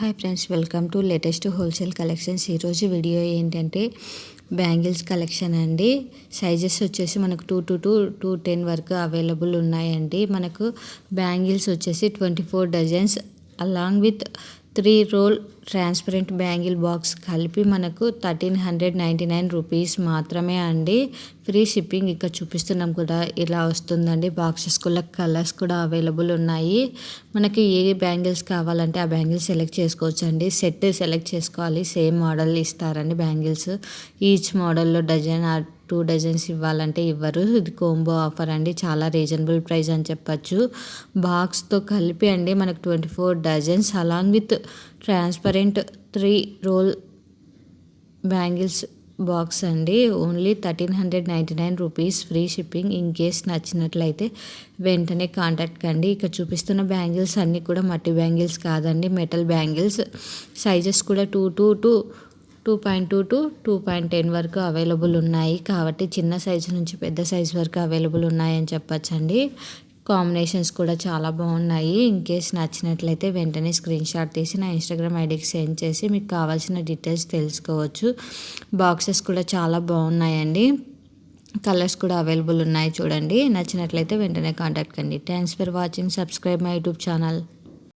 Hi friends, welcome to latest wholesale collections. ఈరోజు video ఏంటంటే bangles collection అండి. Sizes వచ్చేసి మనకు 2 to 10 వరకు అవైలబుల్ ఉన్నాయండి. మనకు బ్యాంగిల్స్ వచ్చేసి 24 dozens along with 3 roll transparent bangle box కలిపి మనకు 1399 రూపీస్ మాత్రమే అండి. Free shipping. ఇక్కడ చూపిస్తున్నాం కూడా ఇలా వస్తుందండి. బాక్సెస్ కూడా కలర్స్ కూడా అవైలబుల్ ఉన్నాయి. మనకి ఏ బ్యాంగిల్స్ కావాలంటే ఆ బ్యాంగిల్స్ సెలెక్ట్ చేసుకోవచ్చు అండి. సెట్ సెలెక్ట్ చేసుకోవాలి. సేమ్ మోడల్ ఇస్తారండి బ్యాంగిల్స్. ఈచ్ మోడల్లో డజన్ 2 డజన్స్ ఇవ్వాలంటే ఇవ్వరు. ఇది కోంబో ఆఫర్ అండి. చాలా రీజనబుల్ ప్రైస్ అని చెప్పచ్చు. బాక్స్తో కలిపి అండి మనకు 24 dozens along with transparent 3 roll bangles box అండి. Only 1399 rupees. Free shipping. In case నచ్చినట్లయితే వెంటనే కాంటాక్ట్ కండి. ఇక్కడ చూపిస్తున్న బ్యాంగిల్స్ అన్నీ కూడా మట్టి బ్యాంగిల్స్ కాదండి, మెటల్ బ్యాంగిల్స్. సైజెస్ కూడా 2.2 to 2.10 వరకు అవైలబుల్ ఉన్నాయి. కాబట్టి చిన్న సైజు నుంచి పెద్ద సైజు వరకు అవైలబుల్ ఉన్నాయని చెప్పచ్చండి. కాంబినేషన్స్ కూడా చాలా బాగున్నాయి. ఇన్ కేస్ నచ్చినట్లయితే వెంటనే స్క్రీన్ షాట్ తీసి నా ఇన్స్టాగ్రామ్ ఐడికి సెండ్ చేసి మీకు కావాల్సిన డీటెయిల్స్ తెలుసుకోవచ్చు. బాక్సెస్ కూడా చాలా బాగున్నాయండి. కలర్స్ కూడా అవైలబుల్ ఉన్నాయి. చూడండి, నచ్చినట్లయితే వెంటనే కాంటాక్ట్ కండి. Thanks for watching. Subscribe my YouTube channel.